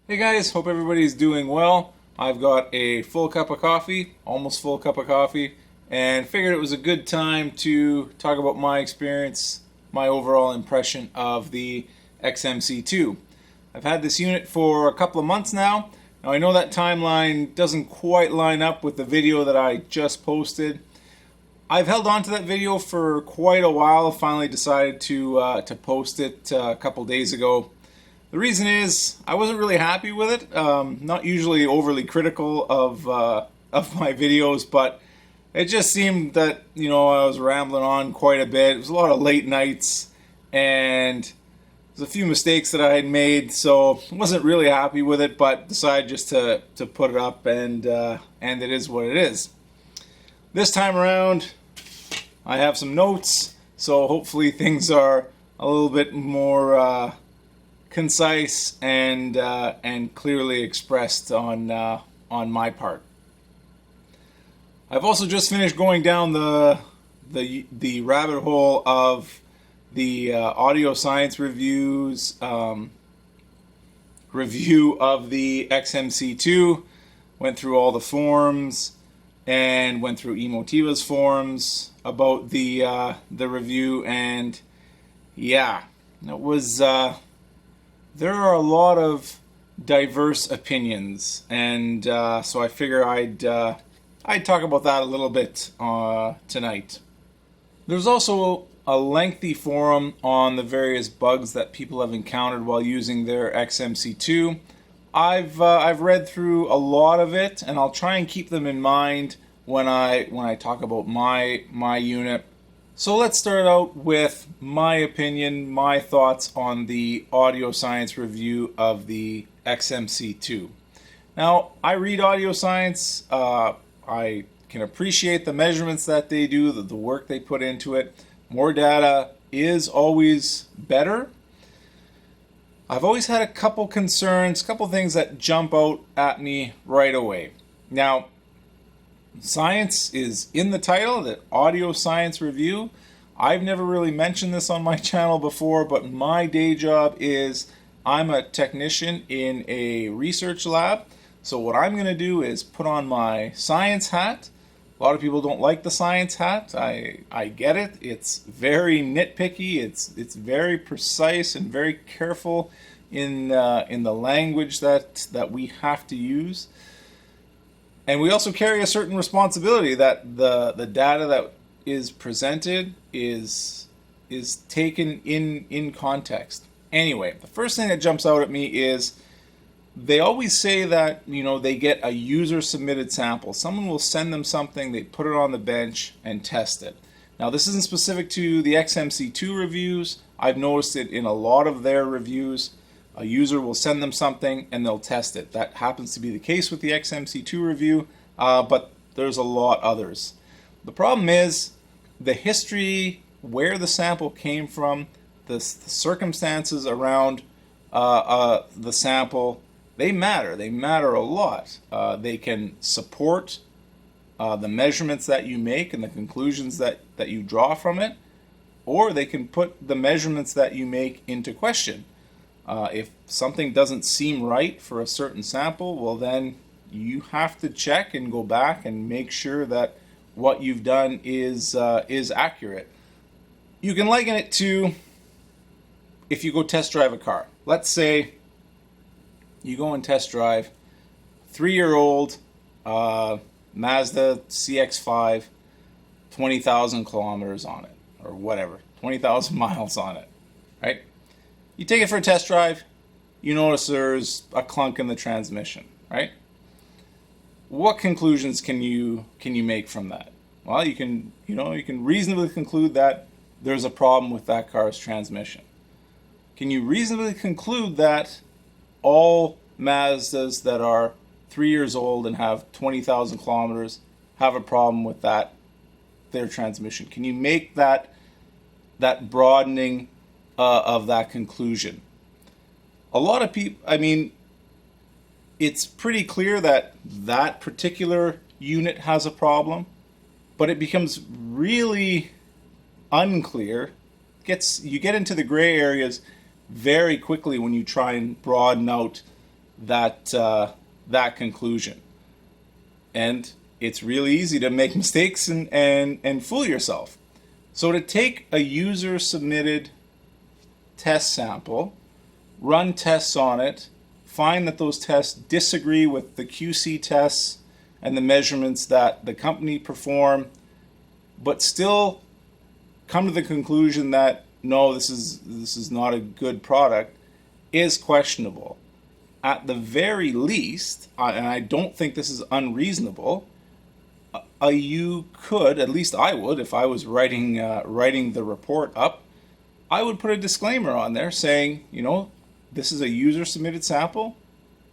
Hey guys, hope everybody's doing well. I've got a full cup of coffee, almost full cup of coffee, and figured it was a good time to talk about my experience, my overall impression of the XMC-2. I've had this unit for a couple of months now. Now I know that timeline doesn't quite line up with the video that I just posted. I've held on to that video for quite a while. Finally decided to post it a couple days ago. The reason is I wasn't really happy with it. Not usually overly critical of my videos, but it just seemed that I was rambling on quite a bit. It was a lot of late nights, and there's a few mistakes that I had made, so I wasn't really happy with it. But decided just to put it up, and it is what it is. This time around, I have some notes, so hopefully things are a little bit more concise and clearly expressed on my part. I've also just finished going down the rabbit hole of the audio science reviews, review of the XMC-2. Went through all the forums and went through Emotiva's forums about the review, and yeah, it was. There are a lot of diverse opinions, and so I figure I'd talk about that a little bit tonight. There's also a lengthy forum on the various bugs that people have encountered while using their XMC-2. I've read through a lot of it, and I'll try and keep them in mind when I talk about my unit. So let's start out with my opinion, my thoughts on the audio science review of the XMC-2. Now, I read audio science. I can appreciate the measurements that they do, the work they put into it. More data is always better. I've always had a couple concerns, a couple things that jump out at me right away. Now, science is in the title, the audio science review. I've never really mentioned this on my channel before, but my day job is I'm a technician in a research lab. So what I'm going to do is put on my science hat. A lot of people don't like the science hat. I get it. It's very nitpicky. It's very precise and very careful in the language that we have to use. And we also carry a certain responsibility that the data that is presented is taken in context. Anyway, the first thing that jumps out at me is they always say that they get a user submitted sample. Someone will send them something, they put it on the bench and test it. Now this isn't specific to the XMC-2 reviews. I've noticed it in a lot of their reviews. A user will send them something and they'll test it. That happens to be the case with the XMC-2 review, but there's a lot others. The problem is the history, where the sample came from, the circumstances around the sample, they matter. They matter a lot. They can support the measurements that you make and the conclusions that you draw from it, or they can put the measurements that you make into question. If something doesn't seem right for a certain sample, well then you have to check and go back and make sure that what you've done is accurate. You can liken it to if you go test drive a car. Let's say you go and test drive 3-year-old Mazda CX-5, 20,000 kilometers on it, or whatever, 20,000 miles on it, right? You take it for a test drive, you notice there's a clunk in the transmission, right? What conclusions can you make from that? Well, you can reasonably conclude that there's a problem with that car's transmission. Can you reasonably conclude that all Mazdas that are 3 years old and have 20,000 kilometers have a problem with their transmission? Can you make that broadening of that conclusion? A lot of people, it's pretty clear that that particular unit has a problem, but it becomes really unclear. You get into the gray areas very quickly when you try and broaden out that conclusion. And it's really easy to make mistakes and fool yourself. So to take a user submitted test sample, run tests on it, find that those tests disagree with the QC tests and the measurements that the company perform, but still come to the conclusion that no, this is not a good product, is questionable. At the very least, and I don't think this is unreasonable, you could, at least I would, if I was writing the report up, I would put a disclaimer on there saying, this is a user submitted sample.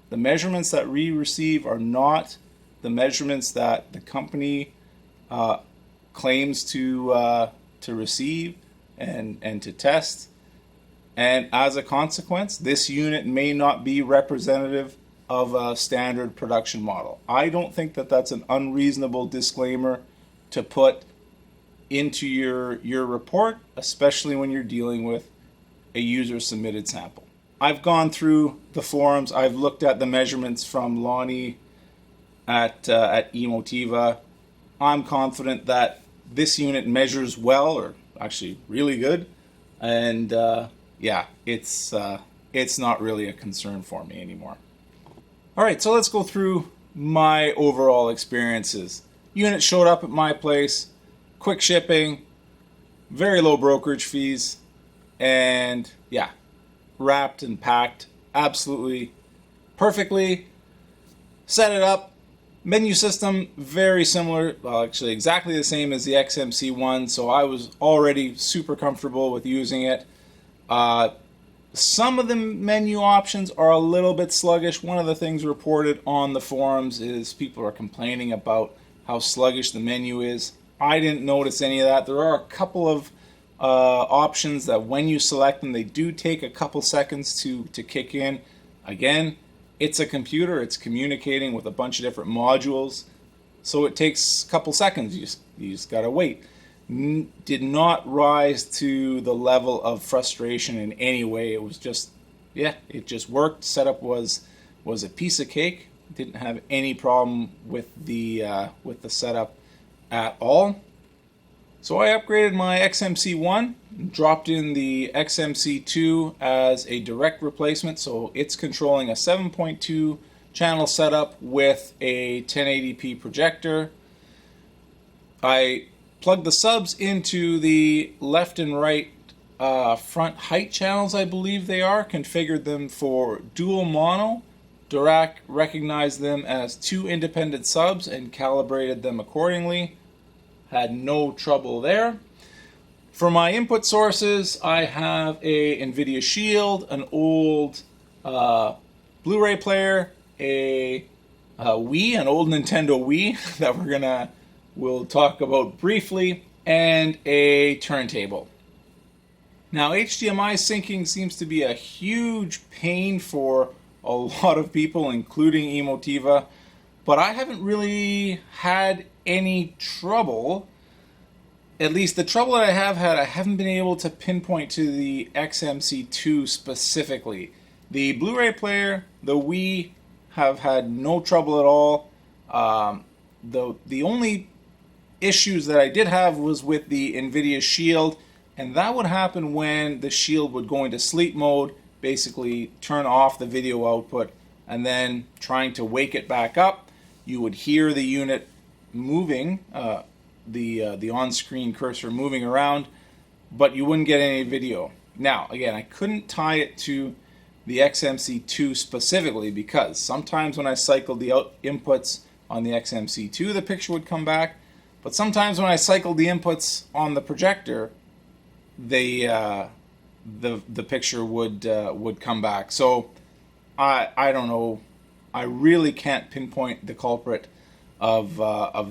The measurements that we receive are not the measurements that the company claims to receive and to test. And as a consequence, this unit may not be representative of a standard production model. I don't think that that's an unreasonable disclaimer to put into your report, especially when you're dealing with a user submitted sample. I've gone through the forums. I've looked at the measurements from Lonnie at Emotiva. I'm confident that this unit measures well, or actually really good, and yeah, it's not really a concern for me anymore. All right, so let's go through my overall experiences. Unit showed up at my place, quick shipping, very low brokerage fees, and yeah, wrapped and packed absolutely perfectly. Set it up. Menu system very similar, well, actually exactly the same as the XMC1, so I was already super comfortable with using it. Some of the menu options are a little bit sluggish. One of the things reported on the forums is people are complaining about how sluggish the menu is. I didn't notice any of that. There are a couple of options that when you select them, they do take a couple seconds to kick in. Again, it's a computer. It's communicating with a bunch of different modules, so it takes a couple seconds. You just gotta wait. Did not rise to the level of frustration in any way. It was just, yeah, it just worked. Setup was a piece of cake. Didn't have any problem with the setup at all. So I upgraded my XMC1, dropped in the XMC2 as a direct replacement. So it's controlling a 7.2 channel setup with a 1080p projector. I plugged the subs into the left and right front height channels, I believe they are, configured them for dual mono. Dirac recognized them as two independent subs and calibrated them accordingly. Had no trouble there. For my input sources, I have a NVIDIA Shield, an old Blu-ray player, a Wii, an old Nintendo Wii that we'll talk about briefly, and a turntable. Now, HDMI syncing seems to be a huge pain for a lot of people, including Emotiva, but I haven't really had any trouble. At least the trouble that I have had, I haven't been able to pinpoint to the XMC2 specifically. The Blu-ray player, the Wii, have had no trouble at all. The only issues that I did have was with the NVIDIA Shield, and that would happen when the Shield would go into sleep mode, basically turn off the video output, and then trying to wake it back up, you would hear the unit moving, the on-screen cursor moving around, but you wouldn't get any video. Now, again, I couldn't tie it to the XMC2 specifically because sometimes when I cycled the inputs on the XMC2, the picture would come back, but sometimes when I cycled the inputs on the projector, the picture would come back. So I don't know. I really can't pinpoint the culprit of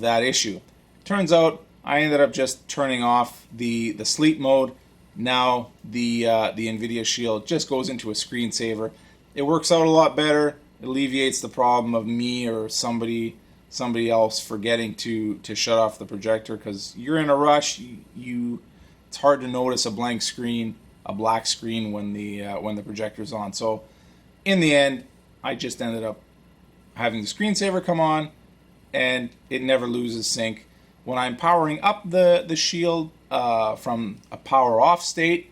that issue. Turns out I ended up just turning off the sleep mode. Now the NVIDIA Shield just goes into a screensaver. It works out a lot better. It alleviates the problem of me or somebody else forgetting to shut off the projector because you're in a rush. It's hard to notice a blank screen, a black screen when the projector's on. So in the end, I just ended up having the screensaver come on, and it never loses sync. When I'm powering up the Shield from a power off state,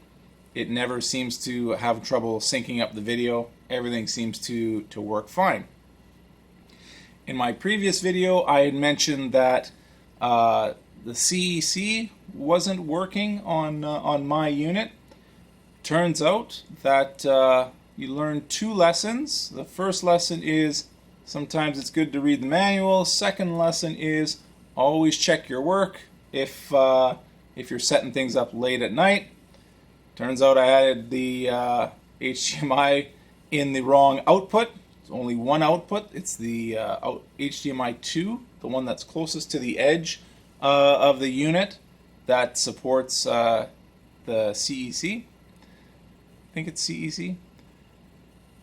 it never seems to have trouble syncing up the video. Everything seems to work fine. In my previous video, I had mentioned that the CEC wasn't working on my unit. Turns out that you learn two lessons. The first lesson is sometimes it's good to read the manual. Second lesson is always check your work if you're setting things up late at night. Turns out I added the HDMI in the wrong output. It's only one output. It's the HDMI 2, the one that's closest to the edge of the unit that supports the CEC. I think it's CEC.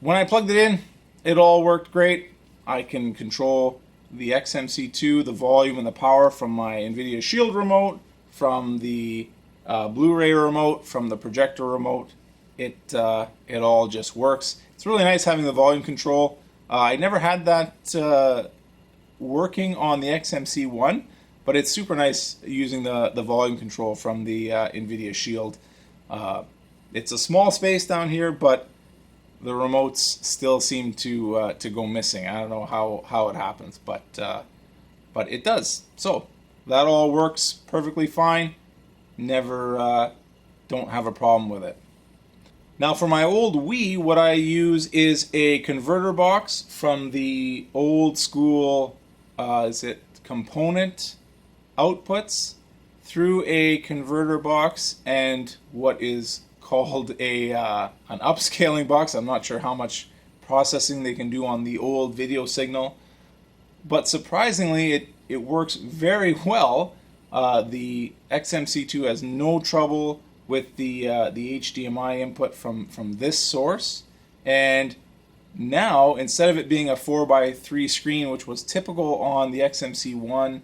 When I plugged it in, it all worked great. I can control the XMC-2, the volume and the power from my NVIDIA Shield remote, from the Blu-ray remote, from the projector remote. It all just works. It's really nice having the volume control. I never had that working on the XMC-1, but it's super nice using the volume control from the NVIDIA Shield. It's a small space down here, but the remotes still seem to go missing. I don't know how it happens, but it does. So that all works perfectly fine. Never don't have a problem with it. Now for my old Wii, what I use is a converter box from the old school component outputs through a converter box and what is called an upscaling box. I'm not sure how much processing they can do on the old video signal, but surprisingly it works very well. The XMC2 has no trouble with the HDMI input from this source, and now instead of it being a 4:3 screen, which was typical on the XMC1,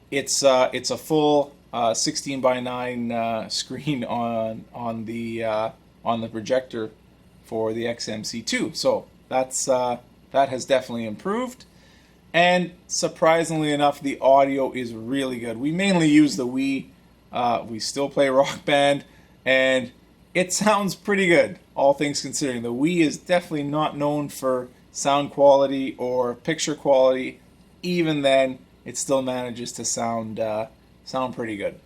it's a full 16:9 screen on the projector for the XMC2. So that has definitely improved. And surprisingly enough, the audio is really good. We mainly use the Wii. We still play Rock Band, and it sounds pretty good, all things considering. The Wii is definitely not known for sound quality or picture quality. Even then, it still manages to sound pretty good.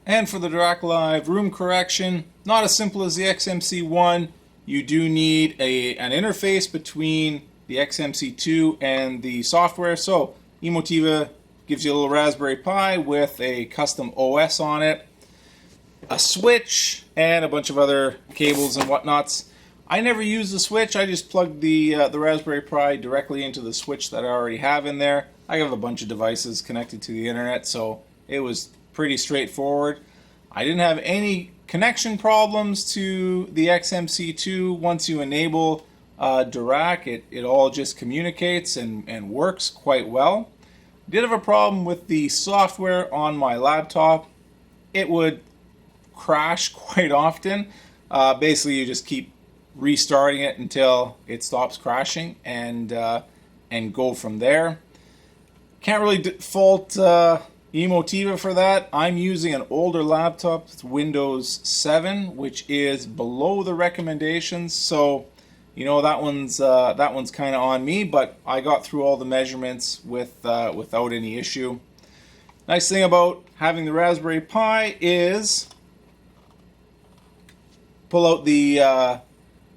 And for the Dirac Live room correction, not as simple as the XMC1. You do need an interface between the XMC2 and the software. So Emotiva gives you a little Raspberry Pi with a custom OS on it, a switch, and a bunch of other cables and whatnots. I never use the switch. I just plug the Raspberry Pi directly into the switch that I already have in there. I have a bunch of devices connected to the internet, so it was pretty straightforward. I didn't have any connection problems to the XMC2. Once you enable Dirac, it all just communicates and works quite well. Did have a problem with the software on my laptop. It would crash quite often. Basically, you just keep restarting it until it stops crashing and go from there. Can't really fault Emotiva for that. I'm using an older laptop, it's Windows 7, which is below the recommendations. So, you know, that one's kind of on me, but I got through all the measurements without any issue. Nice thing about having the Raspberry Pi is pull out the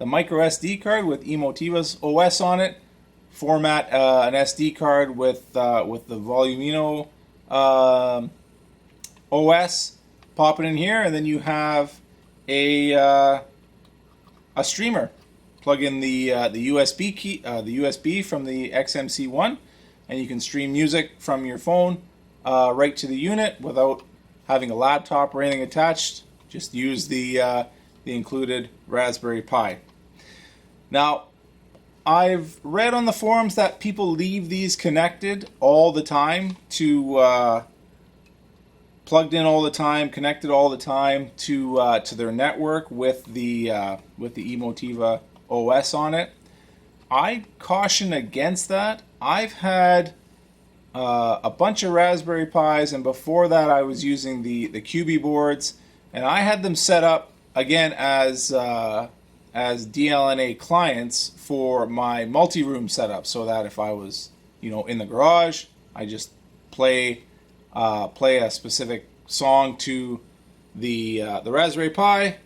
micro SD card with Emotiva's OS on it, format an SD card with the Volumino OS, pop it in here, and then you have a streamer. Plug in the USB key, the USB from the XMC1, and you can stream music from your phone right to the unit without having a laptop or anything attached. Just use the included Raspberry Pi. Now, I've read on the forums that people leave these connected all the time to plugged in all the time, connected all the time to their network with the Emotiva OS on it. I caution against that. I've had a bunch of Raspberry Pis, and before that I was using the QB boards, and I had them set up again as DLNA clients for my multi-room setup, so that if I was, in the garage, I just play a specific song to the Raspberry Pi.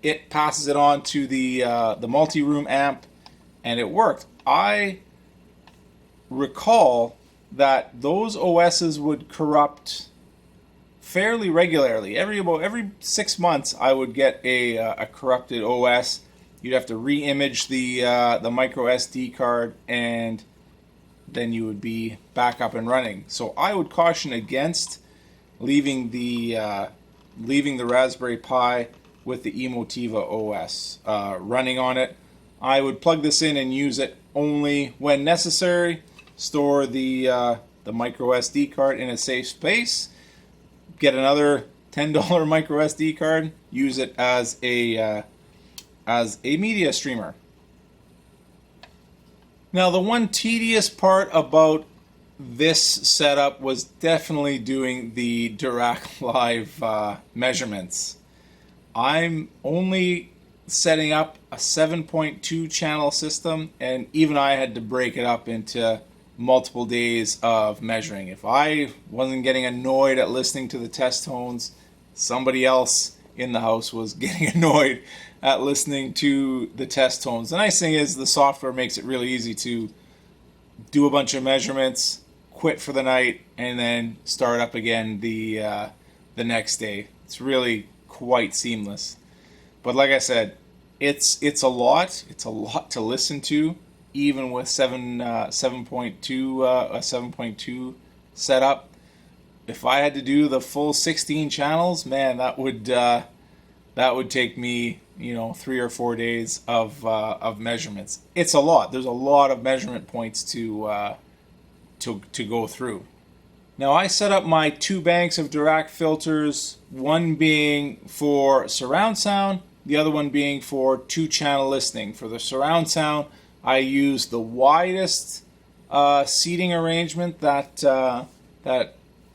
It passes it on to the multi-room amp, and it worked. I recall that those OSs would corrupt fairly regularly. Every 6 months, I would get a corrupted OS. You'd have to re-image the micro SD card, and then you would be back up and running. So I would caution against leaving the Raspberry Pi with the Emotiva OS running on it. I would plug this in and use it only when necessary. Store the micro SD card in a safe space. Get another $10 micro SD card. Use it as a media streamer. Now, the one tedious part about this setup was definitely doing the Dirac Live measurements. I'm only setting up a 7.2 channel system, and even I had to break it up into multiple days of measuring. If I wasn't getting annoyed at listening to the test tones, somebody else in the house was getting annoyed at listening to the test tones. The nice thing is the software makes it really easy to do a bunch of measurements, quit for the night, and then start up again the next day. It's really quite seamless. But like I said, it's a lot. It's a lot to listen to, even with 7.2 setup. If I had to do the full 16 channels, man, that would take me 3 or 4 days of measurements. It's a lot. There's a lot of measurement points to go through. Now, I set up my 2 banks of Dirac filters, one being for surround sound, the other one being for 2-channel listening. For the surround sound, I use the widest seating arrangement that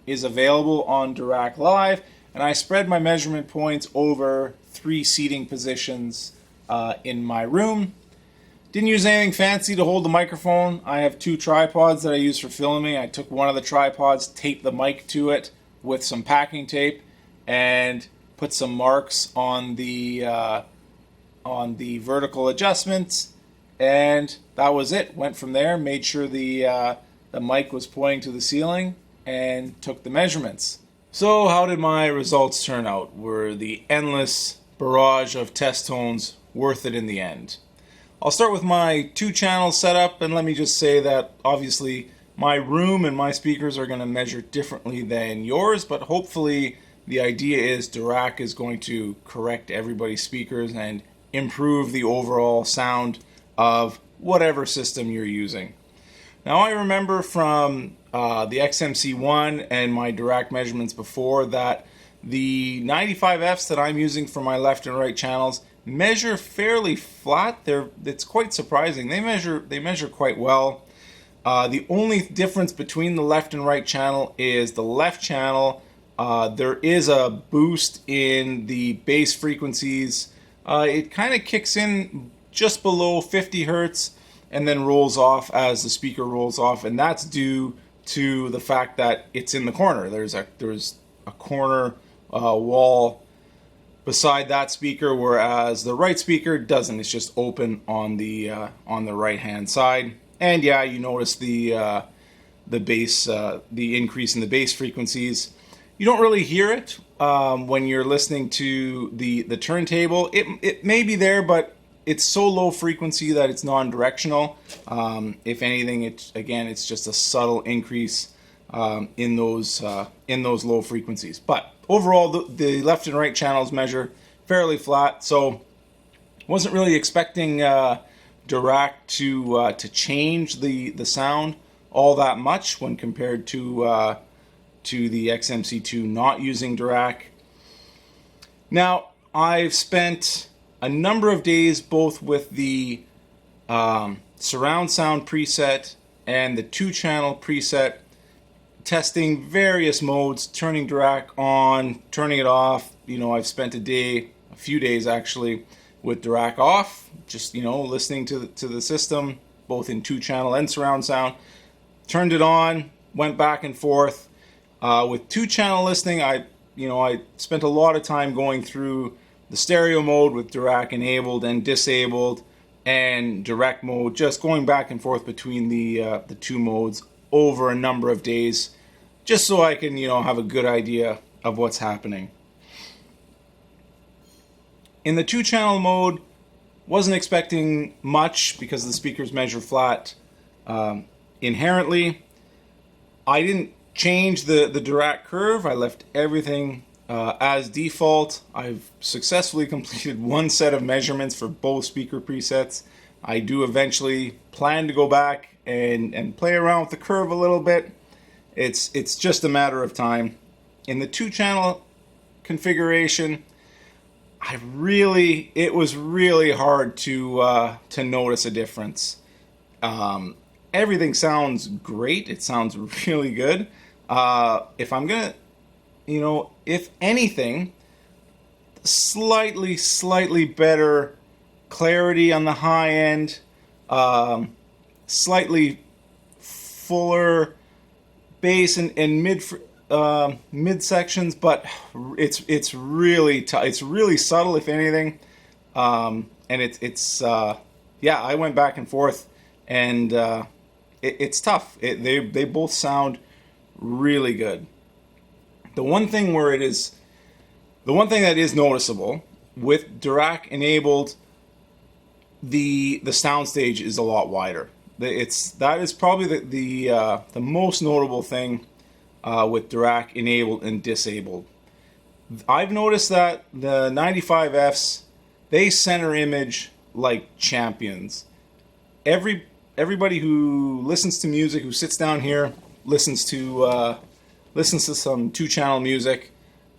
is available on Dirac Live, and I spread my measurement points over 3 seating positions in my room. Didn't use anything fancy to hold the microphone. I have 2 tripods that I use for filming. I took one of the tripods, taped the mic to it with some packing tape, and put some marks on the vertical adjustments, and that was it. Went from there, made sure the mic was pointing to the ceiling, and took the measurements. So how did my results turn out? Were the endless barrage of test tones worth it in the end? I'll start with my 2-channel setup, and let me just say that obviously my room and my speakers are going to measure differently than yours, but hopefully the idea is Dirac is going to correct everybody's speakers and improve the overall sound of whatever system you're using. Now, I remember from the XMC-1 and my Dirac measurements before that the 95Fs that I'm using for my left and right channels measure fairly flat. It's quite surprising. They measure quite well. The only difference between the left and right channel is the left channel. There is a boost in the bass frequencies. It kind of kicks in just below 50 hertz and then rolls off as the speaker rolls off, and that's due to the fact that it's in the corner. There's a corner wall beside that speaker, whereas the right speaker doesn't. It's just open on the right hand side. And yeah, you notice the bass, the increase in the bass frequencies. You don't really hear it when you're listening to the turntable. It may be there, but it's so low frequency that it's non-directional. If anything, it's just a subtle increase in those low frequencies. But overall, the left and right channels measure fairly flat, so wasn't really expecting Dirac to change the sound all that much when compared to the XMC-2 not using Dirac. Now, I've spent a number of days both with the surround sound preset and the 2-channel preset, testing various modes, turning Dirac on, turning it off. I've spent a few days actually, with Dirac off, just listening to the system, both in 2-channel and surround sound. Turned it on, went back and forth. With 2-channel listening, I spent a lot of time going through the stereo mode with Dirac enabled and disabled, and direct mode, just going back and forth between the two modes over a number of days, just so I can have a good idea of what's happening. In the 2-channel mode, wasn't expecting much because the speakers measure flat inherently. I didn't change the Dirac curve. I left everything as default. I've successfully completed one set of measurements for both speaker presets. I do eventually plan to go back and play around with the curve a little bit. It's just a matter of time. In the 2-channel configuration, it was really hard to notice a difference. Everything sounds great. It sounds really good. If I'm gonna, if anything, slightly better clarity on the high end, slightly fuller bass and mid sections, but it's really it's really subtle, if anything, and I went back and forth, and it's tough. They both sound really good. The one thing that is noticeable with Dirac enabled, the soundstage is a lot wider. That is probably the most notable thing with Dirac enabled and disabled. I've noticed that the 95Fs, they center image like champions. Everybody who listens to music, who sits down here, listens to some 2-channel music,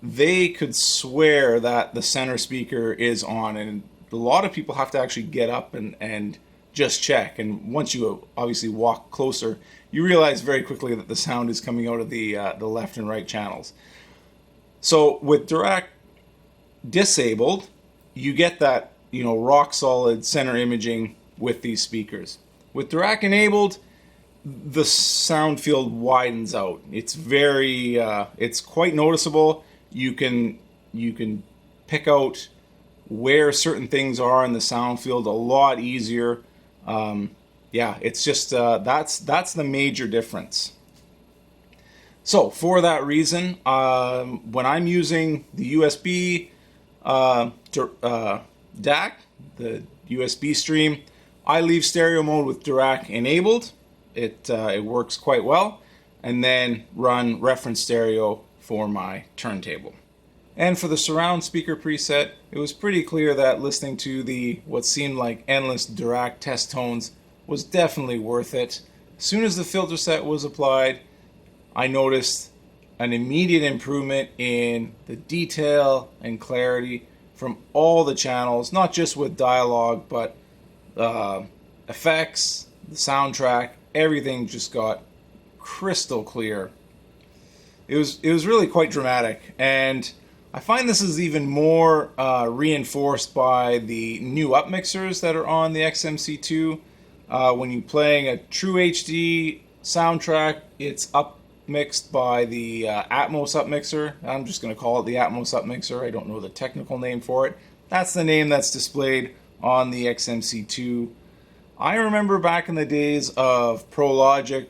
they could swear that the center speaker is on, and a lot of people have to actually get up and just check. And once you obviously walk closer, you realize very quickly that the sound is coming out of the left and right channels. So with Dirac disabled, you get that rock solid center imaging with these speakers. With Dirac enabled, the sound field widens out. It's it's quite noticeable. You can pick out where certain things are in the sound field a lot easier. It's just that's the major difference. So for that reason, when I'm using the USB DAC, the USB stream, I leave stereo mode with Dirac enabled. It works quite well, and then run reference stereo for my turntable. And for the surround speaker preset, it was pretty clear that listening to what seemed like endless Dirac test tones was definitely worth it. As soon as the filter set was applied, I noticed an immediate improvement in the detail and clarity from all the channels, not just with dialogue, but effects, the soundtrack, everything just got crystal clear. It was really quite dramatic, and I find this is even more reinforced by the new up mixers that are on the XMC-2. When you're playing a true HD soundtrack, it's up mixed by the Atmos up mixer. I'm just going to call it the Atmos up mixer. I don't know the technical name for it. That's the name that's displayed on the XMC-2. I remember back in the days of Pro Logic,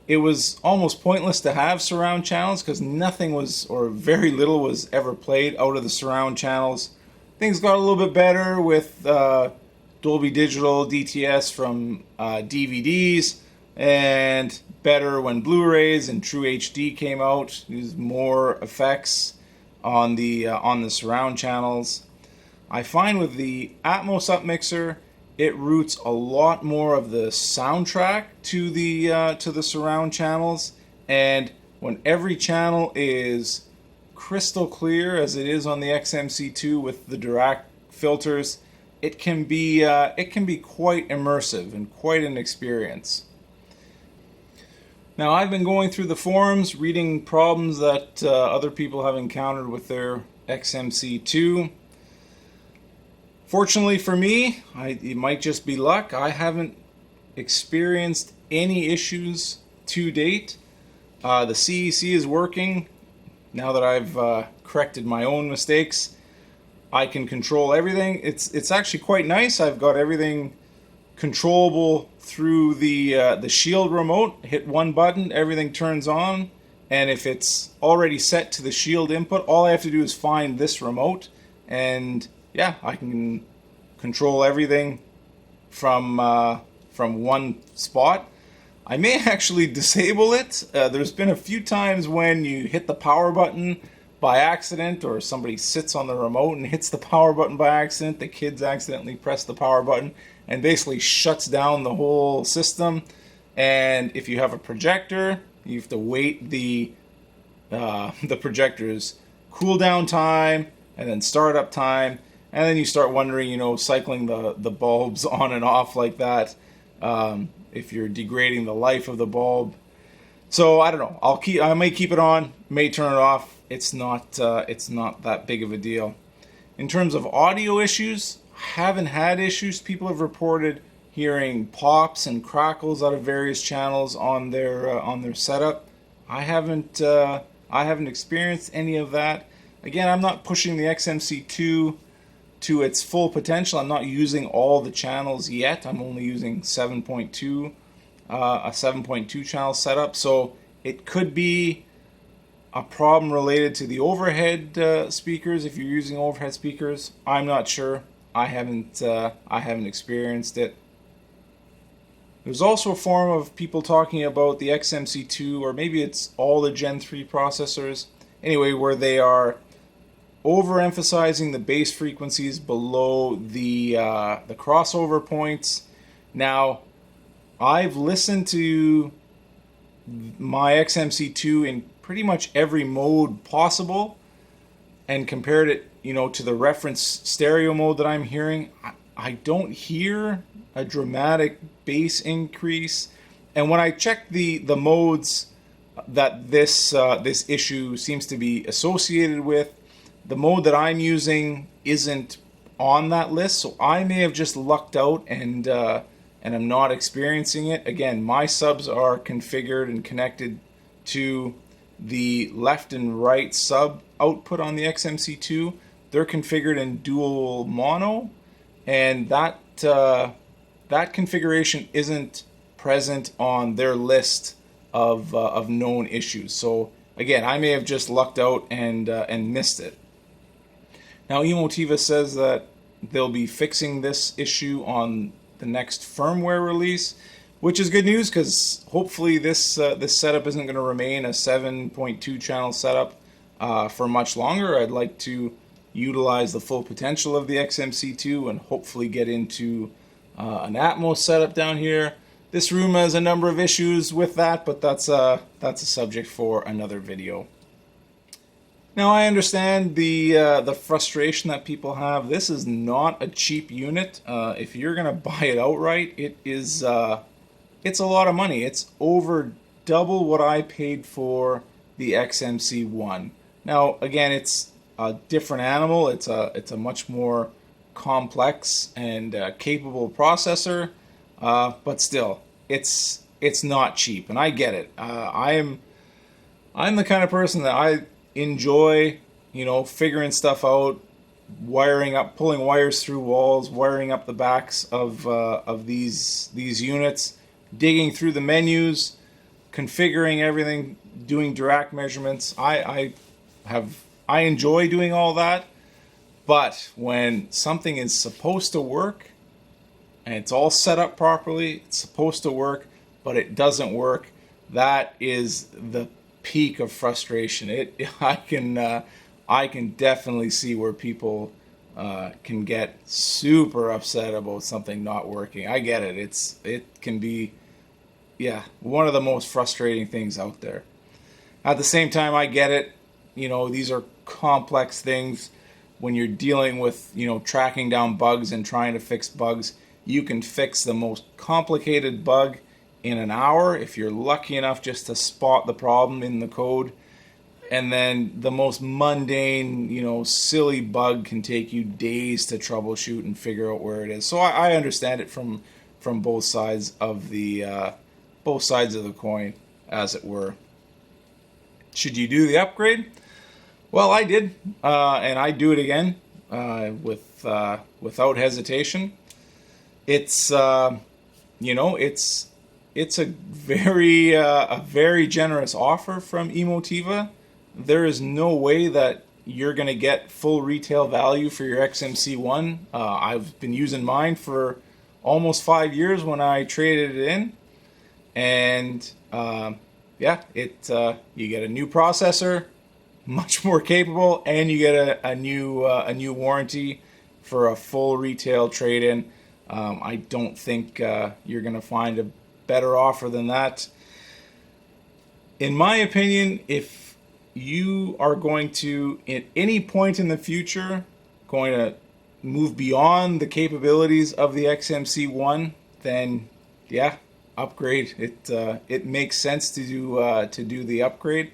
it was almost pointless to have surround channels because nothing was, or very little was ever played out of the surround channels. Things got a little bit better with Dolby Digital DTS from DVDs, and better when Blu-rays and True HD came out. There's more effects on the surround channels. I find with the Atmos up mixer, it routes a lot more of the soundtrack to the surround channels, and when every channel is crystal clear as it is on the XMC2 with the Dirac filters, it can be quite immersive and quite an experience. Now, I've been going through the forums, reading problems that other people have encountered with their XMC-2. Fortunately for me, it might just be luck. I haven't experienced any issues to date. The CEC is working. Now that I've corrected my own mistakes, I can control everything. It's actually quite nice. I've got everything controllable through the Shield remote. Hit one button, everything turns on, and if it's already set to the Shield input, all I have to do is find this remote, and yeah, I can control everything from one spot. I may actually disable it. There's been a few times when you hit the power button by accident, or somebody sits on the remote and hits the power button by accident. The kids accidentally press the power button and basically shuts down the whole system. And if you have a projector, you have to wait the projector's cool down time and then startup time, and then you start wondering, cycling the bulbs on and off like that, if you're degrading the life of the bulb. So I don't know. I may keep it on, may turn it off. It's not that big of a deal. In terms of audio issues, haven't had issues. People have reported hearing pops and crackles out of various channels on their setup. I haven't experienced any of that. Again, I'm not pushing the XMC-2 to its full potential. I'm not using all the channels yet. I'm only using 7.2, a 7.2 channel setup. So it could be a problem related to the overhead speakers. If you're using overhead speakers, I'm not sure. I haven't experienced it. There's also a forum of people talking about the XMC-2, or maybe it's all the Gen 3 processors. Anyway, where they are overemphasizing the bass frequencies below the crossover points. Now, I've listened to my XMC-2 in pretty much every mode possible and compared it, to the reference stereo mode that I'm hearing. I don't hear a dramatic bass increase. And when I check the modes that this issue seems to be associated with, the mode that I'm using isn't on that list, so I may have just lucked out and I'm not experiencing it. Again, my subs are configured and connected to the left and right sub output on the XMC-2. They're configured in dual mono, and that configuration isn't present on their list of known issues. So again, I may have just lucked out and missed it. Now, Emotiva says that they'll be fixing this issue on the next firmware release, which is good news because hopefully this setup isn't going to remain a 7.2 channel setup for much longer. I'd like to utilize the full potential of the XMC-2 and hopefully get into an Atmos setup down here. This room has a number of issues with that, but that's a subject for another video. Now, I understand the frustration that people have. This is not a cheap unit. If you're going to buy it outright, it's a lot of money. It's over double what I paid for the XMC-1. Now, again, it's a different animal. It's a much more complex and capable processor, but still, it's not cheap, and I get it. I'm the kind of person that I enjoy, figuring stuff out, wiring up, pulling wires through walls, wiring up the backs of these units, digging through the menus, configuring everything, doing Dirac measurements. I enjoy doing all that, but when something is supposed to work and it's all set up properly, it's supposed to work, but it doesn't work, that is the peak of frustration. I can definitely see where people can get super upset about something not working. I get it. It can be, one of the most frustrating things out there. At the same time, I get it. These are complex things. when you're dealing with, tracking down bugs and trying to fix bugs, you can fix the most complicated bug in an hour if you're lucky enough just to spot the problem in the code. And then the most mundane, silly bug can take you days to troubleshoot and figure out where it is. So I understand it from both sides of the coin, as it were. Should you do the upgrade? Well, I did, and I do it again without hesitation. It's it's a very generous offer from Emotiva. There is no way that you're going to get full retail value for your XMC-1. I've been using mine for almost 5 years when I traded it in, and you get a new processor, much more capable, and you get a new warranty for a full retail trade-in. I don't think you're going to find a better offer than that. In my opinion, if you are going to, at any point in the future, going to move beyond the capabilities of the XMC-1, then upgrade. It makes sense to do the upgrade.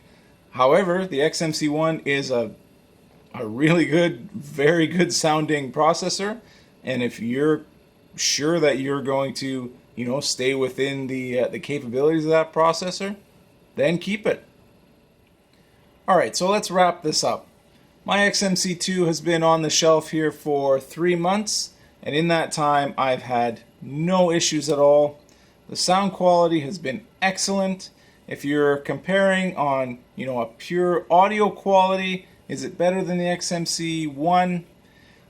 However, the XMC-1 is a really good, very good sounding processor, and if you're sure that you're going to stay within the capabilities of that processor, then keep it. Alright, so let's wrap this up. My XMC-2 has been on the shelf here for 3 months, and in that time I've had no issues at all. The sound quality has been excellent. If you're comparing on a pure audio quality, is it better than the XMC-1?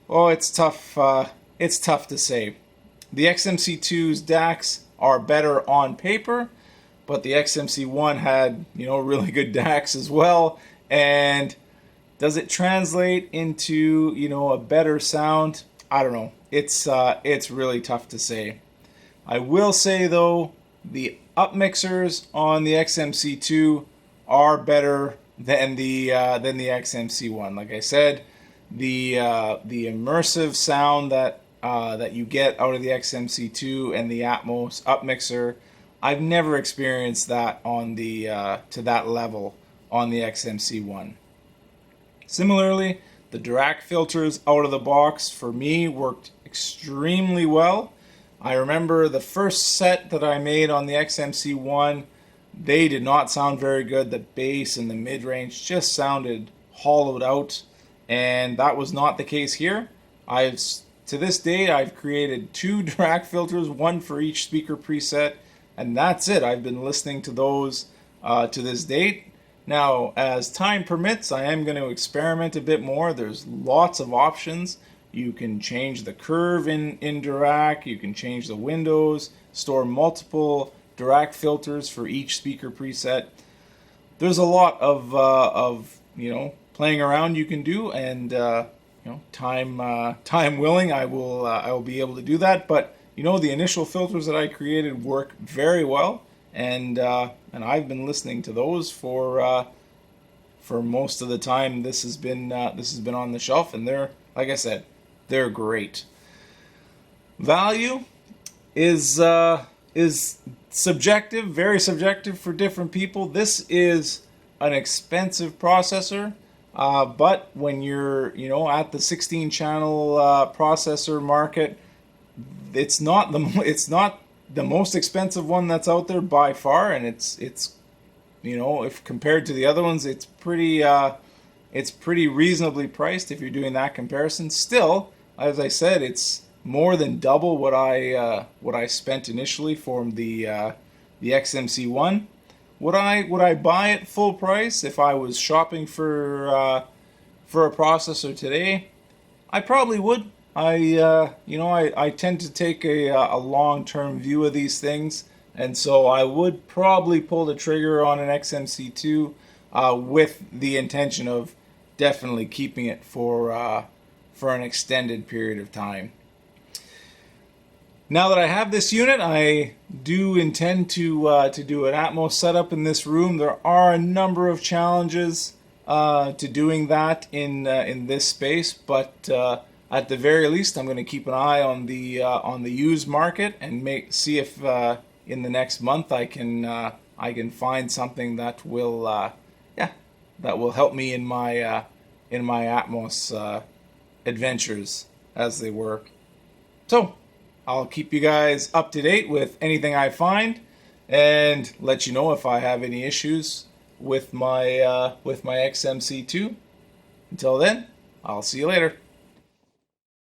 Oh, it's tough to say. The XMC-2's DACs are better on paper, but the XMC-1 had, really good DACs as well. And does it translate into, a better sound? I don't know. It's really tough to say. I will say though, the up mixers on the XMC-2 are better than the XMC-1. Like I said, the immersive sound that you get out of the XMC-2 and the Atmos up mixer, I've never experienced that on the to that level on the XMC-1. Similarly, the Dirac filters out of the box for me worked extremely well. I remember the first set that I made on the XMC-1, they did not sound very good. The bass and the mid-range just sounded hollowed out, and that was not the case here. To this date, I've created 2 Dirac filters, one for each speaker preset, and that's it. I've been listening to those to this date. Now, as time permits, I am going to experiment a bit more. There's lots of options. You can change the curve in Dirac, you can change the windows, store multiple Dirac filters for each speaker preset. There's a lot of playing around you can do, and time willing, I will be able to do that. But the initial filters that I created work very well, and I've been listening to those for most of the time this has been on the shelf, and they're, like I said, they're great. Value is subjective, very subjective for different people. This is an expensive processor. But when you're, at the 16-channel processor market, it's not the most expensive one that's out there by far, and it's if compared to the other ones, it's pretty reasonably priced if you're doing that comparison. Still, as I said, it's more than double what I spent initially for the XMC-1. Would I buy it full price if I was shopping for a processor today? I probably would. I tend to take a long-term view of these things, and so I would probably pull the trigger on an XMC-2 with the intention of definitely keeping it for an extended period of time. Now that I have this unit, I do intend to do an Atmos setup in this room. There are a number of challenges. to doing that in this space, but at the very least, I'm going to keep an eye on the used market and see if in the next month I can find something that will that will help me in my Atmos adventures as they work. So I'll keep you guys up to date with anything I find and let you know if I have any issues with my XMC2. Until then, I'll see you later.